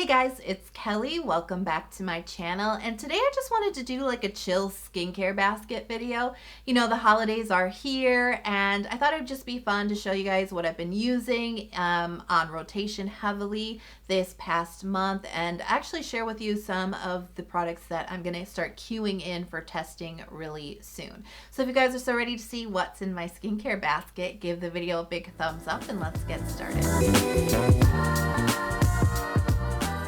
Hey guys, it's Kelly. Welcome back to my channel. And today I just wanted to do like a chill skincare basket video. You know, the holidays are here and I thought it would just be fun to show you guys what I've been using on rotation heavily this past month and actually share with you some of the products that I'm going to start queuing in for testing really soon. So if you guys are so ready to see what's in my skincare basket, give the video a big thumbs up and let's get started.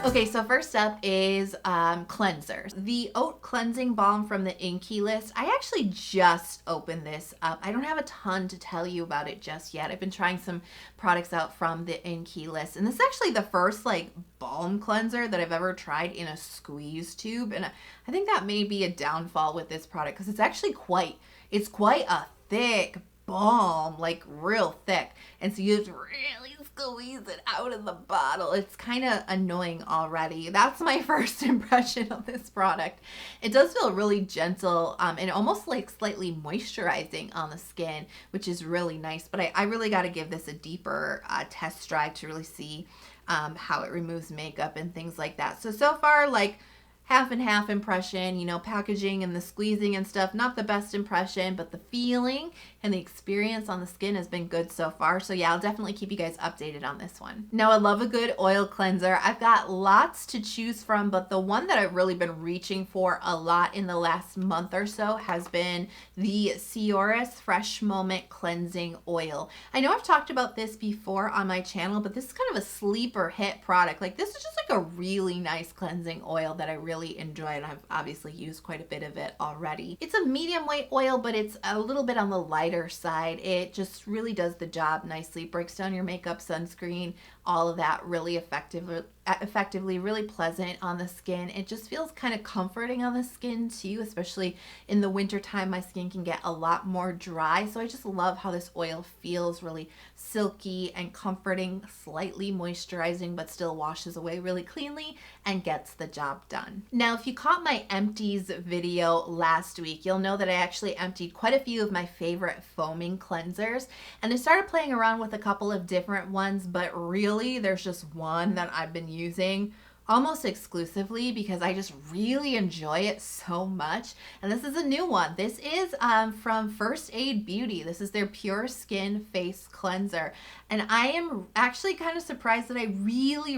Okay, so first up is cleansers. The Oat Cleansing Balm from the Inkey list. I actually just opened this up. I don't have a ton to tell you about it just yet. I've been trying some products out from the Inkey list. And this is actually the first like balm cleanser that I've ever tried in a squeeze tube. And I think that may be a downfall with this product because it's actually quite a thick balm, like real thick, and so you have to really squeeze it out of the bottle. It's kind of annoying already. That's my first impression of this product. It does feel really gentle and almost like slightly moisturizing on the skin, which is really nice, but I really got to give this a deeper test drive to really see how it removes makeup and things like that. So far, like half and half impression, you know, packaging and the squeezing and stuff, not the best impression, but the feeling and the experience on the skin has been good so far. So yeah, I'll definitely keep you guys updated on this one. Now, I love a good oil cleanser. I've got lots to choose from, but the one that I've really been reaching for a lot in the last month or so has been the Sioris Fresh Moment Cleansing Oil. I know I've talked about this before on my channel, but this is kind of a sleeper hit product. Like, this is just like a really nice cleansing oil that I really enjoy, and I've obviously used quite a bit of it already. It's a medium weight oil, but it's a little bit on the lighter side. It just really does the job nicely, breaks down your makeup, sunscreen, all of that really effectively, really pleasant on the skin. It just feels kind of comforting on the skin too, especially in the winter time. My skin can get a lot more dry, so I just love how this oil feels really silky and comforting, slightly moisturizing, but still washes away really cleanly and gets the job done. Now, if you caught my empties video last week, you'll know that I actually emptied quite a few of my favorite foaming cleansers, and I started playing around with a couple of different ones, but really there's just one that I've been using almost exclusively because I just really enjoy it so much. And this is a new one. This is from First Aid Beauty. This is their Pure Skin Face Cleanser. And I am actually kind of surprised that I really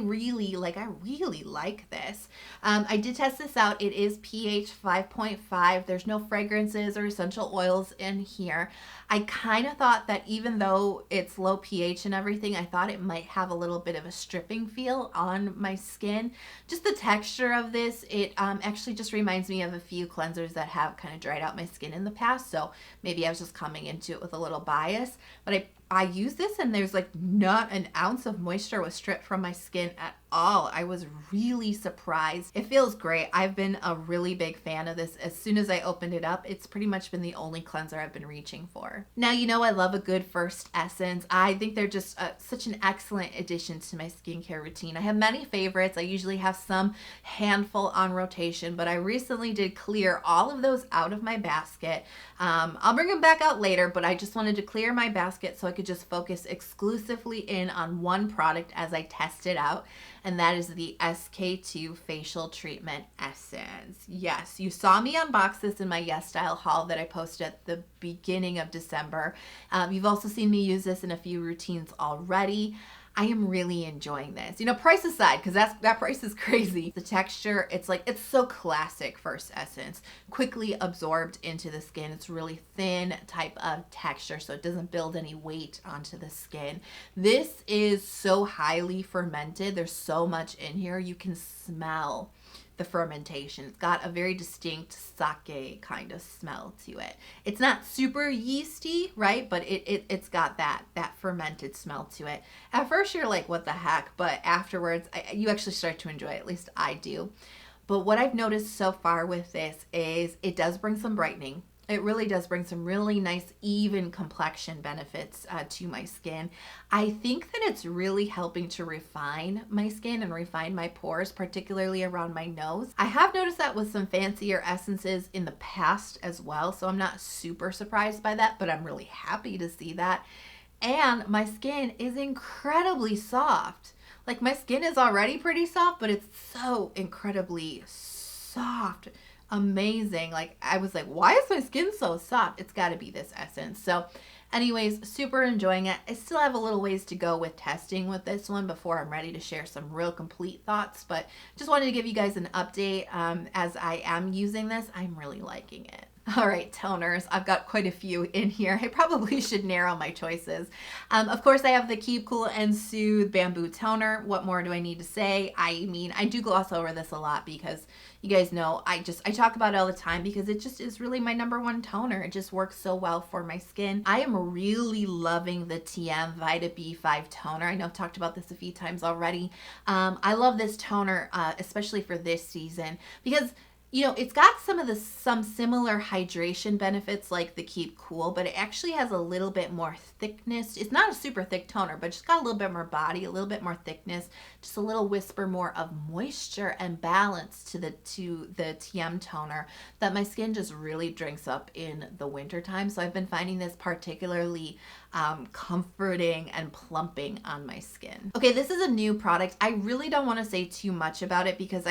like this. I did test this out. It is pH 5.5. There's no fragrances or essential oils in here. I kind of thought that even though it's low pH and everything, I thought it might have a little bit of a stripping feel on my skin. Just the texture of this, it actually just reminds me of a few cleansers that have kind of dried out my skin in the past. So maybe I was just coming into it with a little bias, but I use this and there's like not an ounce of moisture was stripped from my skin at all. I was really surprised. It feels great. I've been a really big fan of this. As soon as I opened it up, it's pretty much been the only cleanser I've been reaching for. Now, you know I love a good first essence. I think they're just such an excellent addition to my skincare routine. I have many favorites. I usually have some handful on rotation, but I recently did clear all of those out of my basket. I'll bring them back out later, but I just wanted to clear my basket so I could just focus exclusively in on one product as I test it out, and that is the SK2 Facial Treatment Essence. Yes, you saw me unbox this in my Yes Style haul that I posted at the beginning of December. You've also seen me use this in a few routines already. I am really enjoying this. You know, price aside, because that price is crazy. The texture, it's so classic first essence. Quickly absorbed into the skin. It's really thin type of texture, so it doesn't build any weight onto the skin. This is so highly fermented. There's so much in here. You can smell the fermentation. It's got a very distinct sake kind of smell to it. It's not super yeasty, right? But it's got that fermented smell to it. At first you're like, what the heck? But afterwards, you actually start to enjoy it. At least I do. But what I've noticed so far with this is it does bring some brightening. It really does bring some really nice even complexion benefits to my skin. I think that it's really helping to refine my skin and refine my pores, particularly around my nose. I have noticed that with some fancier essences in the past as well, so I'm not super surprised by that, but I'm really happy to see that. And my skin is incredibly soft. Like my skin is already pretty soft, but it's so incredibly soft. Amazing. Like I was like, why is my skin so soft? It's got to be this essence. So anyways, super enjoying it. I still have a little ways to go with testing with this one before I'm ready to share some real complete thoughts, but just wanted to give you guys an update as I am using this. I'm really liking it. All right, toners. I've got quite a few in here. I probably should narrow my choices. Of course, I have the Keep Cool and Soothe Bamboo Toner. What more do I need to say? I mean, I do gloss over this a lot because you guys know I talk about it all the time because it just is really my #1 toner. It just works so well for my skin. I am really loving the Tiam Vita B5 toner. I know I've talked about this a few times already. I love this toner, especially for this season because you know, it's got some similar hydration benefits like the Keep Cool, but it actually has a little bit more thickness. It's not a super thick toner, but just got a little bit more body, a little bit more thickness, just a little whisper more of moisture and balance to the TM toner that my skin just really drinks up in the wintertime. So I've been finding this particularly comforting and plumping on my skin. Okay, this is a new product. I really don't want to say too much about it because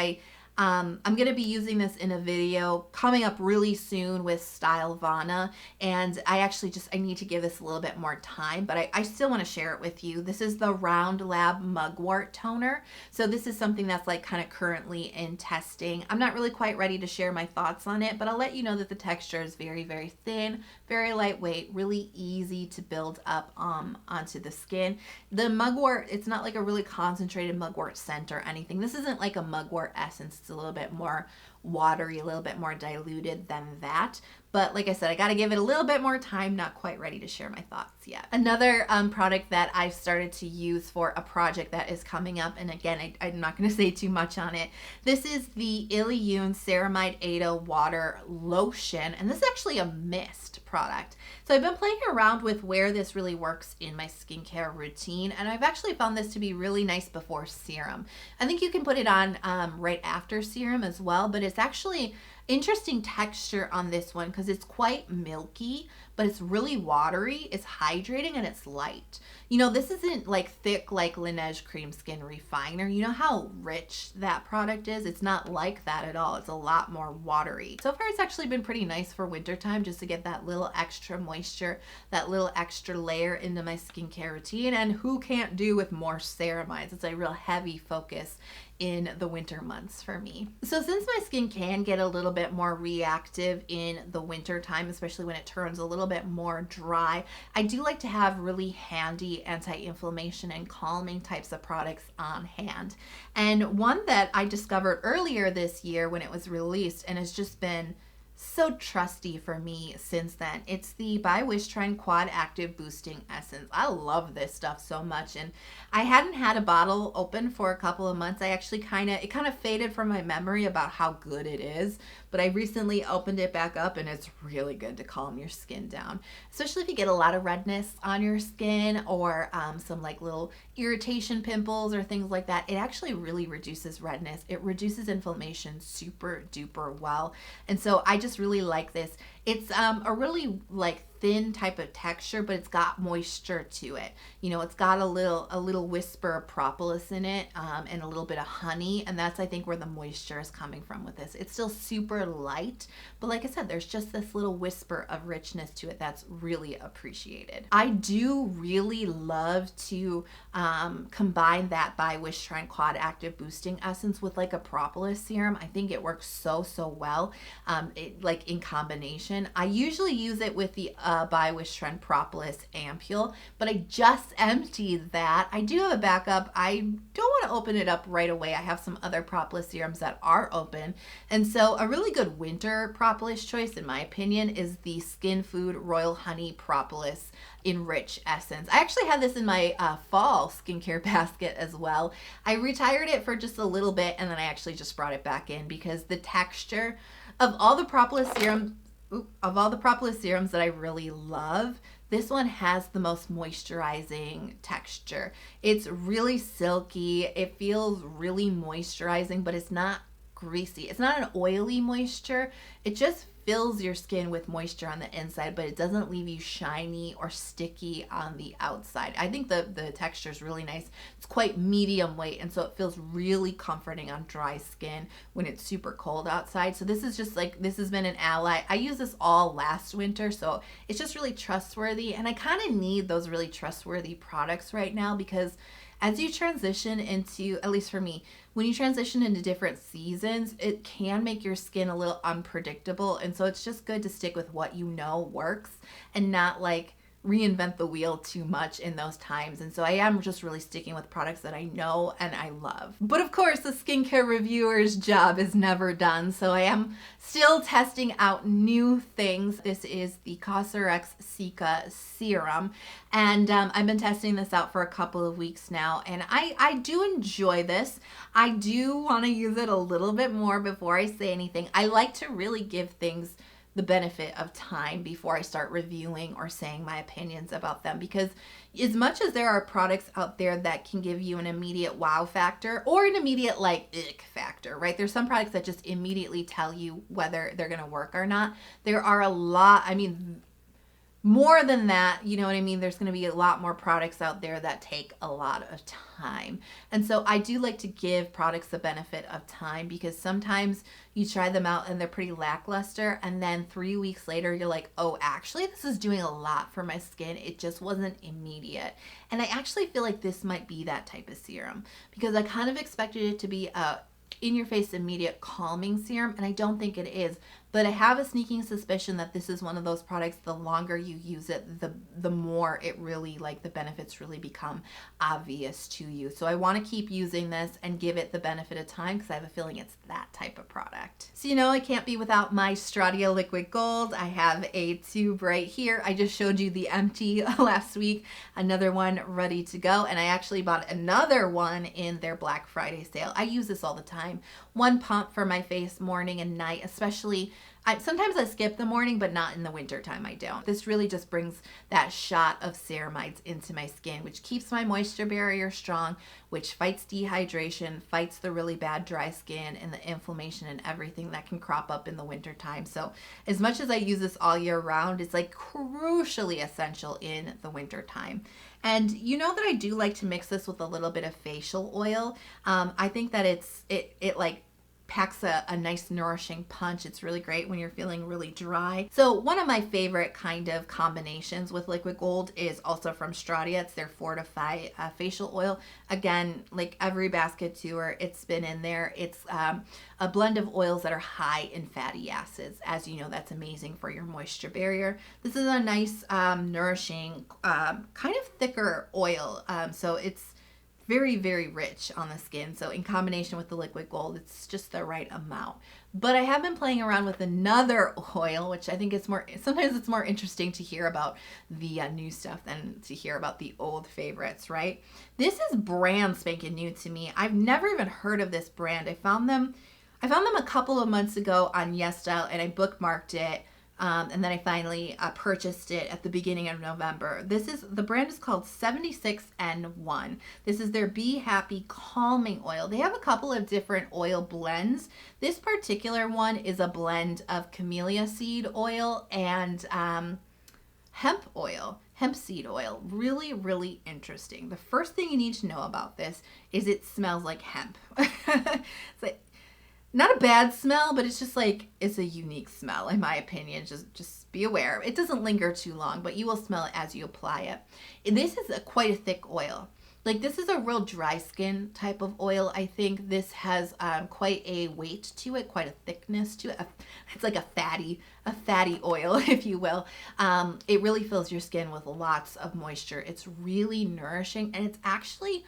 I'm going to be using this in a video coming up really soon with Stylevana, and I need to give this a little bit more time, but I still want to share it with you. This is the Round Lab Mugwort Toner. So this is something that's like kind of currently in testing. I'm not really quite ready to share my thoughts on it, but I'll let you know that the texture is very, very thin, very lightweight, really easy to build up onto the skin. The mugwort, it's not like a really concentrated mugwort scent or anything. This isn't like a mugwort essence. It's a little bit more watery, a little bit more diluted than that. But like I said, I got to give it a little bit more time. Not quite ready to share my thoughts yet. Another product that I've started to use for a project that is coming up, and again, I'm not going to say too much on it. This is the Illiyoon Ceramide Ada Water Lotion, and this is actually a mist product. So I've been playing around with where this really works in my skincare routine, and I've actually found this to be really nice before serum. I think you can put it on right after serum as well, but it's actually interesting texture on this one because it's quite milky, but it's really watery, it's hydrating, and it's light. You know, this isn't like thick like Laneige Cream Skin Refiner. You know how rich that product is? It's not like that at all. It's a lot more watery. So far, it's actually been pretty nice for wintertime just to get that little extra moisture, that little extra layer into my skincare routine. And who can't do with more ceramides? It's a real heavy focus in the winter months for me. So since my skin can get a little bit more reactive in the winter time, especially when it turns a little bit more dry, I do like to have really handy anti-inflammation and calming types of products on hand. And one that I discovered earlier this year when it was released and has just been so trusty for me since then. It's the by Wishtrend Quad Active Boosting Essence. I love this stuff so much, and I hadn't had a bottle open for a couple of months. I actually it kind of faded from my memory about how good it is, but I recently opened it back up and it's really good to calm your skin down, especially if you get a lot of redness on your skin or some like little irritation pimples or things like that. It actually really reduces redness. It reduces inflammation super duper well, and so I just really like this. It's a really like thin type of texture, but it's got moisture to it. You know, it's got a little whisper of propolis in it, and a little bit of honey, and that's I think where the moisture is coming from with this. It's still super light, but like I said, there's just this little whisper of richness to it that's really appreciated. I do really love to combine that by Wishtrend Quad Active Boosting Essence with like a propolis serum. I think it works so well, like in combination. I usually use it with the by Wishtrend Propolis Ampule, but I just emptied that. I do have a backup. I don't want to open it up right away. I have some other propolis serums that are open, and so a really good winter propolis choice in my opinion is the Skinfood Royal Honey Propolis Enrich Essence. I actually had this in my fall skincare basket as well. I retired it for just a little bit, and then I actually just brought it back in because the texture of all the propolis serums that I really love, this one has the most moisturizing texture. It's really silky. It feels really moisturizing, but it's not greasy. It's not an oily moisture. It just fills your skin with moisture on the inside, but it doesn't leave you shiny or sticky on the outside. I think the texture is really nice. It's quite medium weight, and so it feels really comforting on dry skin when it's super cold outside. So this is just like, this has been an ally. I used this all last winter, so it's just really trustworthy, and I kind of need those really trustworthy products right now, because as you transition into, at least for me, when you transition into different seasons, it can make your skin a little unpredictable. And so it's just good to stick with what you know works and not like reinvent the wheel too much in those times. And so I am just really sticking with products that I know and I love. But of course, the skincare reviewer's job is never done. So I am still testing out new things. This is the Cosrx Cica Serum. And I've been testing this out for a couple of weeks now. And I do enjoy this. I do want to use it a little bit more before I say anything. I like to really give things the benefit of time before I start reviewing or saying my opinions about them, because as much as there are products out there that can give you an immediate wow factor or an immediate like ick factor, right? There's some products that just immediately tell you whether they're going to work or not. There are a lot, I mean, more than that, you know what I mean? There's going to be a lot more products out there that take a lot of time. And so I do like to give products the benefit of time, because sometimes you try them out and they're pretty lackluster, and then 3 weeks later you're like, oh, actually this is doing a lot for my skin. It just wasn't immediate. And I actually feel like this might be that type of serum, because I kind of expected it to be a in-your-face immediate calming serum, and I don't think it is. But I have a sneaking suspicion that this is one of those products, the longer you use it, the more it really, like, the benefits really become obvious to you. So I want to keep using this and give it the benefit of time, because I have a feeling it's that type of product. So, you know, I can't be without my Stratia Liquid Gold. I have a tube right here. I just showed you the empty last week. Another one ready to go. And I actually bought another one in their Black Friday sale. I use this all the time. One pump for my face morning and night, especially. Sometimes I skip the morning, but not in the winter time. I don't. This really just brings that shot of ceramides into my skin, which keeps my moisture barrier strong, which fights dehydration, fights the really bad dry skin and the inflammation and everything that can crop up in the winter time. So as much as I use this all year round, it's like crucially essential in the winter time. And you know that I do like to mix this with a little bit of facial oil. I think that it like packs a nice nourishing punch. It's really great when you're feeling really dry. So one of my favorite kind of combinations with liquid gold is also from Stratia. It's their Fortify facial oil. Again, like every basket tour, it's been in there. It's a blend of oils that are high in fatty acids. As you know, that's amazing for your moisture barrier. This is a nice nourishing kind of thicker oil. So it's very, very rich on the skin. So in combination with the liquid gold, it's just the right amount. But I have been playing around with another oil, which I think is sometimes it's more interesting to hear about the new stuff than to hear about the old favorites, right? This is brand spanking new to me. I've never even heard of this brand. I found them a couple of months ago on YesStyle, and I bookmarked it. And then I finally purchased it at the beginning of November. The brand is called 76N1. This is their Be Happy Calming Oil. They have a couple of different oil blends. This particular one is a blend of camellia seed oil and hemp seed oil. Really, really interesting. The first thing you need to know about this is it smells like hemp. It's like, not a bad smell, but it's just like, it's a unique smell in my opinion. Just be aware. It doesn't linger too long, but you will smell it as you apply it. And this is quite a thick oil. Like, this is a real dry skin type of oil. I think this has quite a weight to it, quite a thickness to it. It's like a fatty oil, if you will. It really fills your skin with lots of moisture. It's really nourishing, and it's actually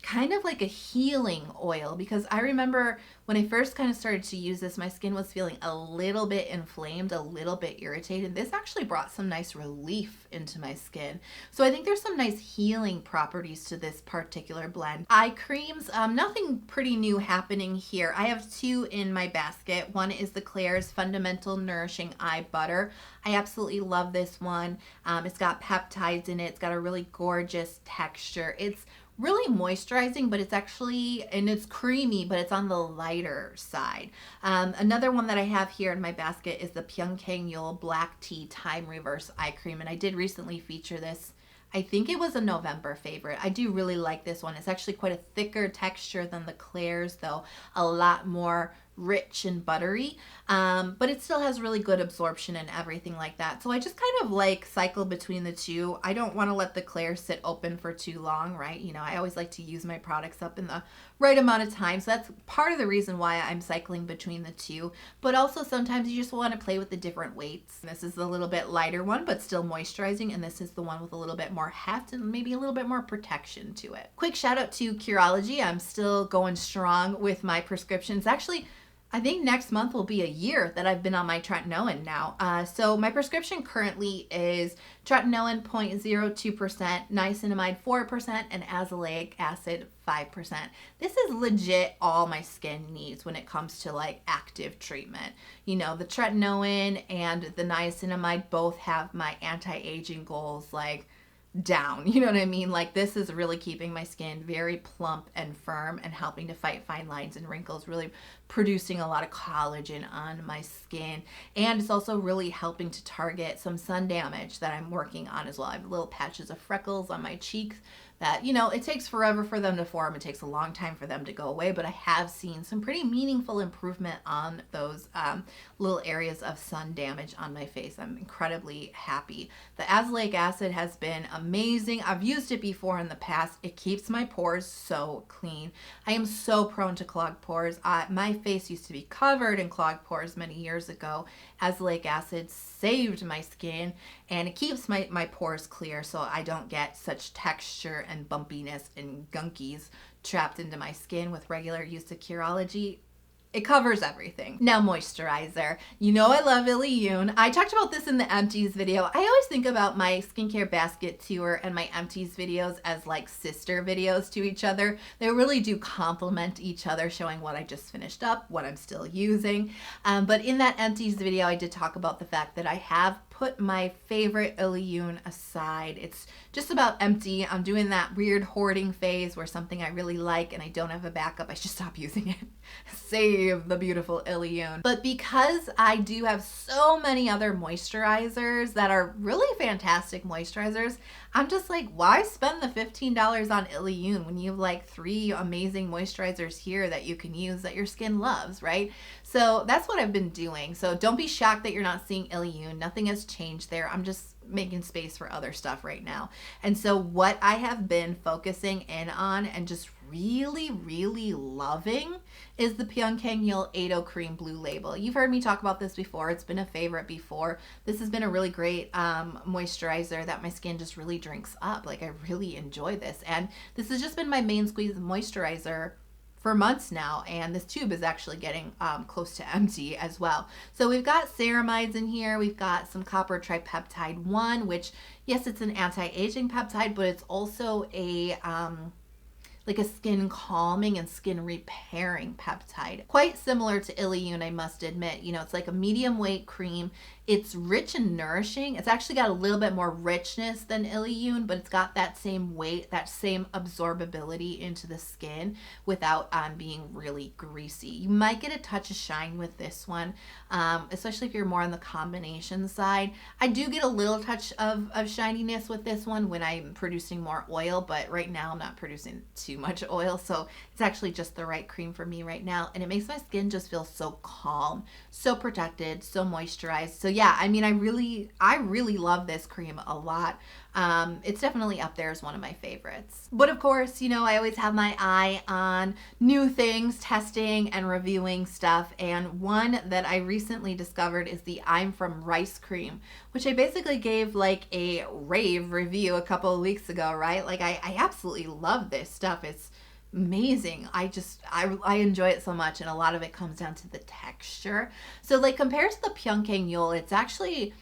kind of like a healing oil, because I remember when I first kind of started to use this, my skin was feeling a little bit inflamed, a little bit irritated. This actually brought some nice relief into my skin. So I think there's some nice healing properties to this particular blend. Eye creams, nothing pretty new happening here. I have two in my basket. One is the Klairs Fundamental Nourishing Eye Butter. I absolutely love this one. It's got peptides in it. It's got a really gorgeous texture. It's really moisturizing, but it's actually, and it's creamy, but it's on the lighter side. Another one that I have here in my basket is the Pyunkang Black Tea Time Reverse Eye Cream, and I did recently feature this. I think it was a November favorite. I do really like this one. It's actually quite a thicker texture than the Klairs, though a lot more rich and buttery, but it still has really good absorption and everything like that. So I just kind of like cycle between the two. I don't want to let the Klairs sit open for too long, right? You know, I always like to use my products up in the right amount of time. So that's part of the reason why I'm cycling between the two. But also sometimes you just want to play with the different weights. This is the little bit lighter one, but still moisturizing. And this is the one with a little bit more heft and maybe a little bit more protection to it. Quick shout out to Curology. I'm still going strong with my prescriptions. Actually, I think next month will be a year that I've been on my Tretinoin now. So my prescription currently is Tretinoin 0.02%, niacinamide 4%, and azelaic acid 5%. This is legit all my skin needs when it comes to like active treatment. You know, the Tretinoin and the niacinamide both have my anti-aging goals like down, you know what I mean? Like this is really keeping my skin very plump and firm and helping to fight fine lines and wrinkles, really producing a lot of collagen on my skin. And it's also really helping to target some sun damage that I'm working on as well. I have little patches of freckles on my cheeks that, you know, it takes forever for them to form. It takes a long time for them to go away, but I have seen some pretty meaningful improvement on those little areas of sun damage on my face. I'm incredibly happy. The azelaic acid has been amazing. I've used it before in the past. It keeps my pores so clean. I am so prone to clogged pores. My face used to be covered in clogged pores many years ago. Azelaic acid saved my skin and it keeps my pores clear so I don't get such texture and bumpiness and gunkies trapped into my skin with regular use of Curology. It covers everything. Now moisturizer. You know I love Illiyoon. I talked about this in the empties video. I always think about my skincare basket tour and my empties videos as like sister videos to each other. They really do complement each other, showing what I just finished up, what I'm still using. But in that empties video, I did talk about the fact that I have put my favorite Illiyoon aside. It's just about empty. I'm doing that weird hoarding phase where something I really like and I don't have a backup, I should stop using it. Save the beautiful Illiyoon. But because I do have so many other moisturizers that are really fantastic moisturizers, I'm just like, why spend the $15 on Illiyoon when you have like 3 amazing moisturizers here that you can use that your skin loves, right? So that's what I've been doing. So don't be shocked that you're not seeing Illiyoon. Nothing has changed there. I'm just making space for other stuff right now. And so what I have been focusing in on and just really loving is the Pyunkang 80 Cream Blue Label. You've heard me talk about this before. It's been a favorite before. This has been a really great moisturizer that my skin just really drinks up. Like I really enjoy this. And this has just been my main squeeze moisturizer for months now, and this tube is actually getting close to empty as well. So we've got ceramides in here. We've got some copper tripeptide 1, which yes, it's an anti-aging peptide, but it's also a like a skin calming and skin repairing peptide. Quite similar to Illiyoon, I must admit. You know, it's like a medium weight cream. It's rich and nourishing. It's actually got a little bit more richness than Illiyoon, but it's got that same weight, that same absorbability into the skin without being really greasy. You might get a touch of shine with this one, especially if you're more on the combination side. I do get a little touch of shininess with this one when I'm producing more oil, but right now I'm not producing too much oil, so it's actually just the right cream for me right now, and it makes my skin just feel so calm, so protected, so moisturized. So yeah, I mean, I really love this cream a lot. It's definitely up there as one of my favorites. But of course, you know, I always have my eye on new things, testing and reviewing stuff. And one that I recently discovered is the I'm From Rice cream, which I basically gave like a rave review a couple of weeks ago, right? Like I absolutely love this stuff. It's amazing. I enjoy it so much, and a lot of it comes down to the texture. So like compared to the Pyunkang, it's actually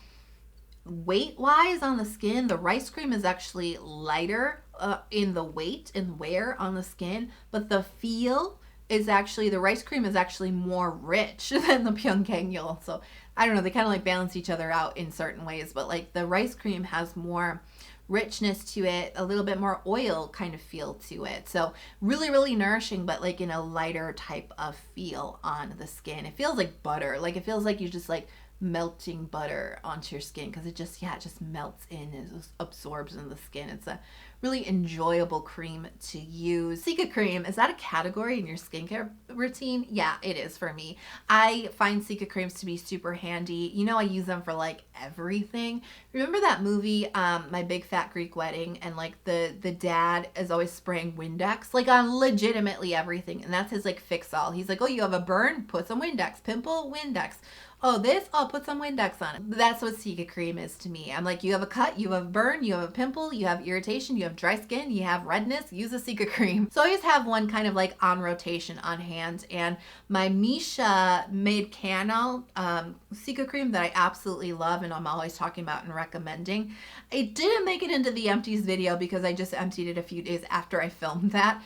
weight wise on the skin, the rice cream is actually lighter in the weight and wear on the skin, but the feel is actually, the rice cream is actually more rich than the Pyunkang. So I don't know, they kind of like balance each other out in certain ways, but like the rice cream has more richness to it, a little bit more oil kind of feel to it. So really, really nourishing, but like in a lighter type of feel on the skin. It feels like butter. Like it feels like you just like melting butter onto your skin, because it just, yeah, it just melts in and just absorbs in the skin. It's a really enjoyable cream to use. Cica cream, is that a category in your skincare routine? Yeah, it is for me. I find Cica creams to be super handy. You know, I use them for like everything. Remember that movie, My Big Fat Greek Wedding, and like the dad is always spraying Windex like on legitimately everything, and that's his like fix all. He's like, oh, you have a burn, put some Windex. Pimple, Windex. Oh, this, I'll put some Windex on it. That's what Cica cream is to me. I'm like, you have a cut, you have a burn, you have a pimple, you have irritation, you have dry skin, you have redness, use a Cica cream. So I always have one kind of like on rotation on hand. And my Misha Made Cano Cica cream that I absolutely love and I'm always talking about and recommending. It didn't make it into the empties video because I just emptied it a few days after I filmed that.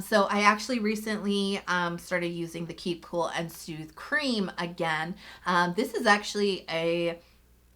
So I actually recently started using the Keep Cool and Soothe cream again. This is actually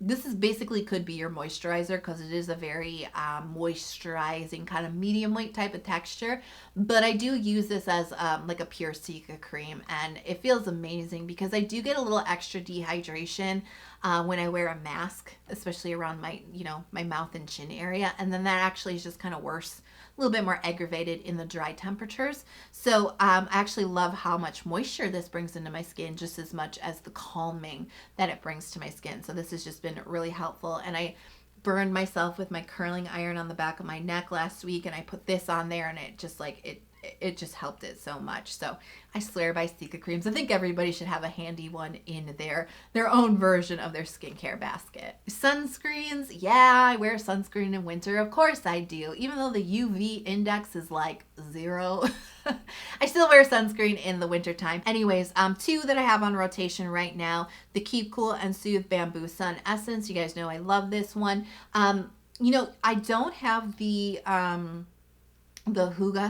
this is basically could be your moisturizer, because it is a very moisturizing kind of medium weight type of texture, but I do use this as like a pure Cica cream, and it feels amazing because I do get a little extra dehydration when I wear a mask, especially around my, you know, my mouth and chin area, and then that actually is just kind of worse, a little bit more aggravated in the dry temperatures. So I actually love how much moisture this brings into my skin, just as much as the calming that it brings to my skin. So this has just been really helpful. And I burned myself with my curling iron on the back of my neck last week, and I put this on there, and it just like it just helped it so much. So I swear by Cica creams. I think everybody should have a handy one in their own version of their skincare basket. Sunscreens, yeah, I wear sunscreen in winter. Of course I do. Even though the UV index is like 0, I still wear sunscreen in the winter time. Anyways, two that I have on rotation right now, the Keep Cool and Soothe Bamboo Sun Essence. You guys know I love this one. You know, I don't have the Huga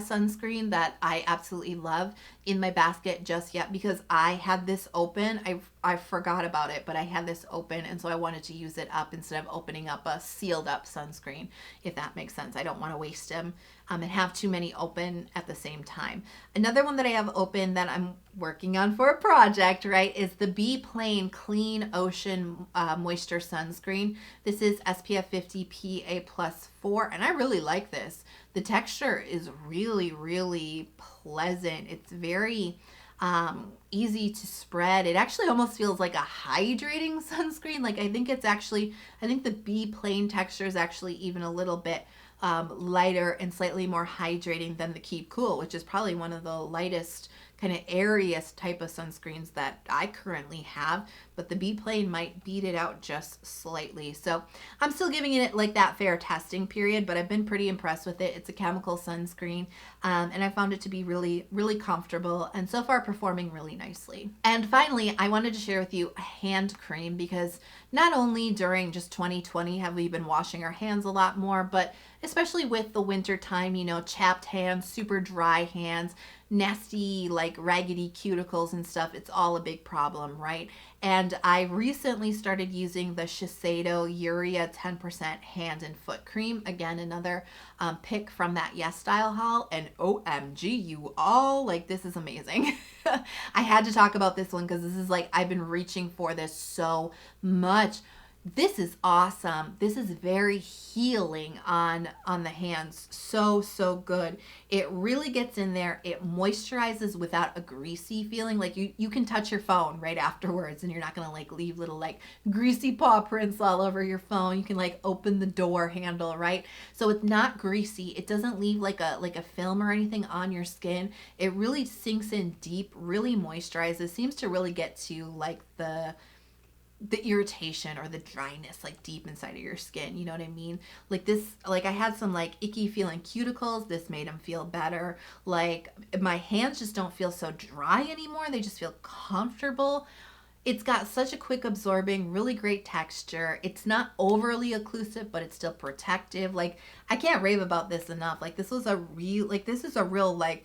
sunscreen that I absolutely love in my basket just yet, because I had this open. I forgot about it, but I had this open, and so I wanted to use it up instead of opening up a sealed up sunscreen, if that makes sense. I don't want to waste them and have too many open at the same time. Another one that I have open that I'm working on for a project, right, is the Be Plain Clean Ocean Moisture Sunscreen. This is SPF 50 PA++, and I really like this. The texture is really, really pleasant. It's very easy to spread. It actually almost feels like a hydrating sunscreen. Like I think the Be Plain texture is actually even a little bit lighter and slightly more hydrating than the Keep Cool, which is probably one of the lightest, kind of airiest type of sunscreens that I currently have, but the Be Plain might beat it out just slightly. So I'm still giving it like that fair testing period, but I've been pretty impressed with it. It's a chemical sunscreen, and I found it to be really, really comfortable, and so far performing really nicely. And finally, I wanted to share with you a hand cream, because not only during just 2020 have we been washing our hands a lot more, but especially with the winter time, you know, chapped hands, super dry hands, nasty, like raggedy cuticles and stuff. It's all a big problem, right? And I recently started using the Shiseido Urea 10% hand and foot cream. Again, another pick from that Yes Style haul. And OMG, you all, like, this is amazing. I had to talk about this one because this is like, I've been reaching for this so much. This is awesome. This is very healing on the hands. So good. It really gets in there. It moisturizes without a greasy feeling. Like you can touch your phone right afterwards and you're not going to like leave little like greasy paw prints all over your phone. You can like open the door handle, right? So it's not greasy. It doesn't leave like a film or anything on your skin. It really sinks in deep, really moisturizes, seems to really get to like the irritation or the dryness like deep inside of your skin, you know what I mean? Like this, like I had some like icky feeling cuticles. This made them feel better. Like my hands just don't feel so dry anymore. They just feel comfortable. It's got such a quick absorbing, really great texture. It's not overly occlusive, but it's still protective. Like I can't rave about this enough. Like this is a real like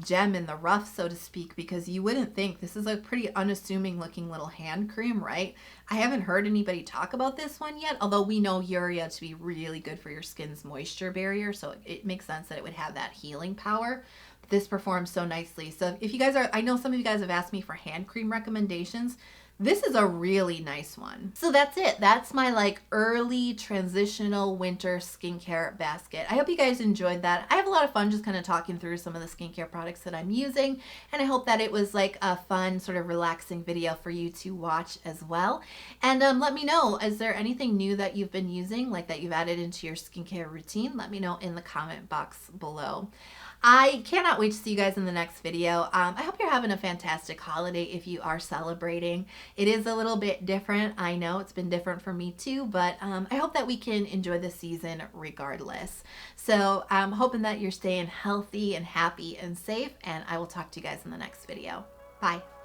gem in the rough, so to speak, because you wouldn't think this is a pretty unassuming looking little hand cream, right? I haven't heard anybody talk about this one yet, although we know Urea to be really good for your skin's moisture barrier, so it makes sense that it would have that healing power. This performs so nicely. So if you guys are, I know some of you guys have asked me for hand cream recommendations. This is a really nice one. So that's it. That's my like early transitional winter skincare basket. I hope you guys enjoyed that. I have a lot of fun just kind of talking through some of the skincare products that I'm using, and I hope that it was like a fun sort of relaxing video for you to watch as well. And let me know, is there anything new that you've been using, like that you've added into your skincare routine? Let me know in the comment box below. I cannot wait to see you guys in the next video. I hope you're having a fantastic holiday if you are celebrating. It is a little bit different. I know it's been different for me too, but I hope that we can enjoy the season regardless. So I'm hoping that you're staying healthy and happy and safe, and I will talk to you guys in the next video. Bye.